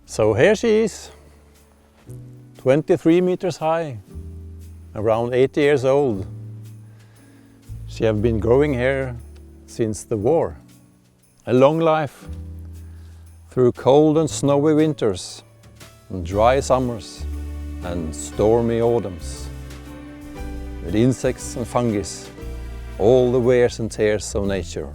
So here she is, 23 meters high, around 80 years old. She has been growing here since the war. A long life, through cold and snowy winters, and dry summers and stormy autumns, with insects and fungus, all the wears and tears of nature.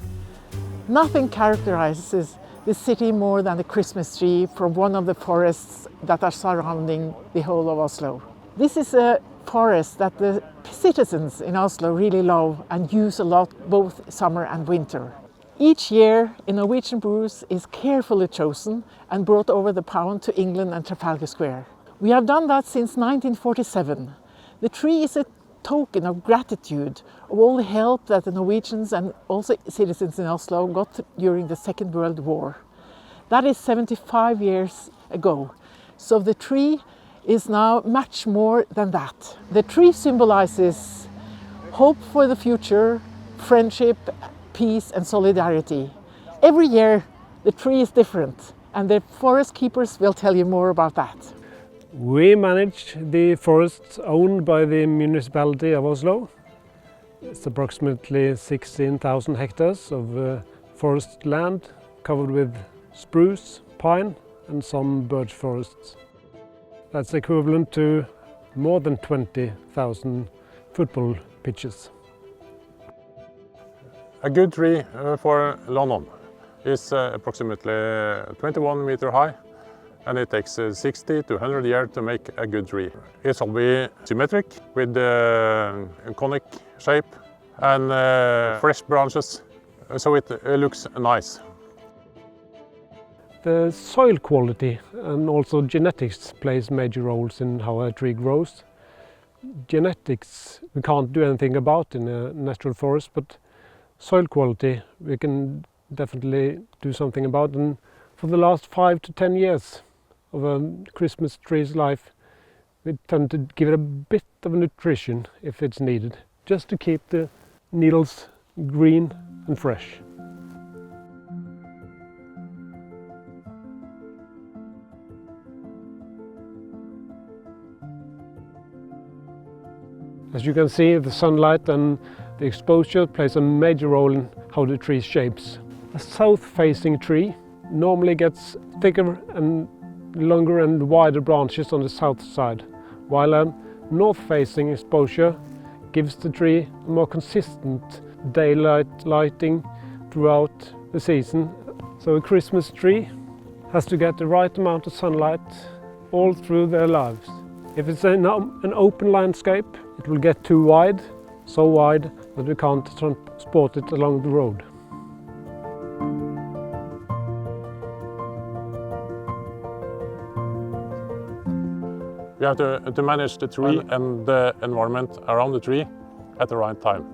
Nothing characterizes the city more than the Christmas tree from one of the forests that are surrounding the whole of Oslo. This is a forest that the citizens in Oslo really love and use a lot, both summer and winter. Each year, a Norwegian spruce is carefully chosen and brought over the pond to England and Trafalgar Square. We have done that since 1947. The tree is a token of gratitude of all the help that the Norwegians and also citizens in Oslo got during the Second World War. That is 75 years ago. So the tree is now much more than that. The tree symbolizes hope for the future, friendship, peace and solidarity. Every year the tree is different, and the forest keepers will tell you more about that. We manage the forests owned by the municipality of Oslo. It's approximately 16,000 hectares of forest land covered with spruce, pine and some birch forests. That's equivalent to more than 20,000 football pitches. A good tree for London is approximately 21 meters high, and it takes 60 to 100 years to make a good tree. It shall be symmetric with a conic shape and fresh branches, so it looks nice. The soil quality and also genetics plays major roles in how a tree grows. Genetics we can't do anything about in a natural forest, but soil quality we can definitely do something about. And for the last 5 to 10 years of a Christmas tree's life, we tend to give it a bit of nutrition if it's needed, just to keep the needles green and fresh. As you can see, the sunlight and the exposure plays a major role in how the tree shapes. A south-facing tree normally gets thicker and longer and wider branches on the south side, while a north-facing exposure gives the tree a more consistent daylight lighting throughout the season. So a Christmas tree has to get the right amount of sunlight all through their lives. If it's an open landscape, it will get too wide, so wide that we can't transport it along the road. We have to manage the tree and the environment around the tree at the right time.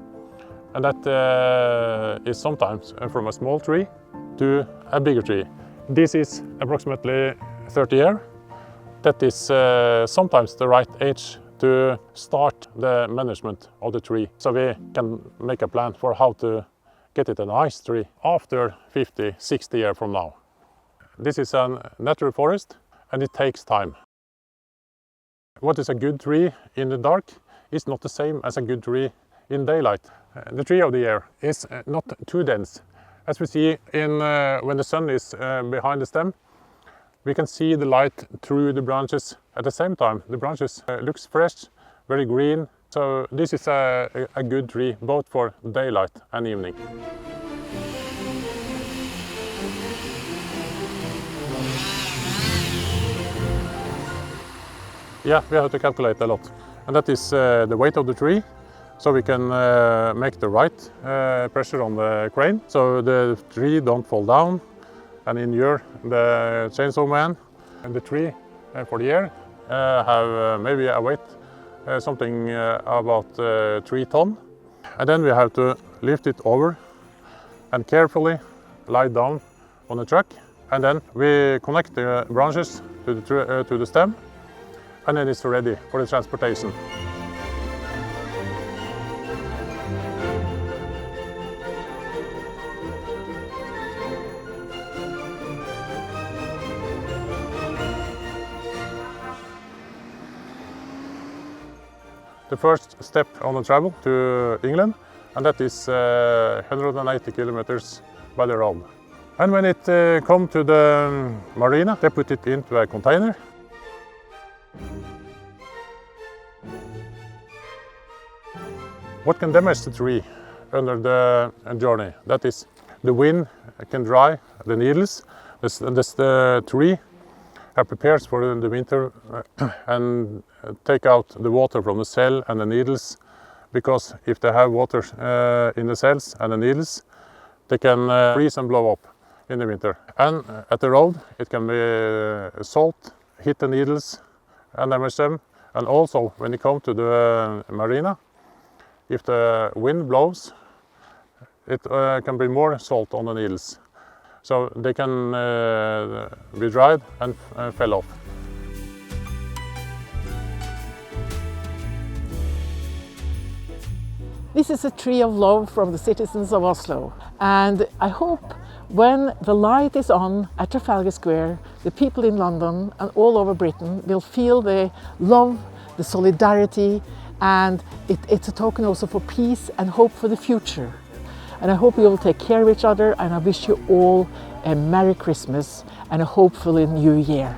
And that is sometimes from a small tree to a bigger tree. This is approximately 30 years. That is sometimes the right age to start the management of the tree, so we can make a plan for how to get it a nice tree after 50, 60 years from now. This is a natural forest and it takes time. What is a good tree in the dark is not the same as a good tree in daylight. The tree of the year is not too dense. As we see when the sun is behind the stem, we can see the light through the branches at the same time. The branches looks fresh, very green. So this is a good tree both for daylight and evening. Yeah, we have to calculate a lot. And that is the weight of the tree. So we can make the right pressure on the crane so the tree don't fall down and injure the chainsaw man. And the tree for the year have maybe a weight something about 3 tons. And then we have to lift it over and carefully lie down on the truck. And then we connect the branches to the stem, and then it's ready for the transportation. the first step on the travel to England, and that is 180 kilometers by the road. And when it comes to the marina, they put it into a container. What can damage the tree under the journey? That is, the wind can dry the needles. The tree prepares for the winter and take out the water from the cell and the needles, because if they have water in the cells and the needles, they can freeze and blow up in the winter. And at the road, it can be salt, hit the needles and damage them. And also, when you come to the marina, if the wind blows, it can be more salt on the needles. So they can be dried and fell off. This is a tree of love from the citizens of Oslo, and I hope when the light is on at Trafalgar Square, the people in London and all over Britain will feel the love, the solidarity, and it's a token also for peace and hope for the future. And I hope you will take care of each other, and I wish you all a Merry Christmas and a hopeful New Year.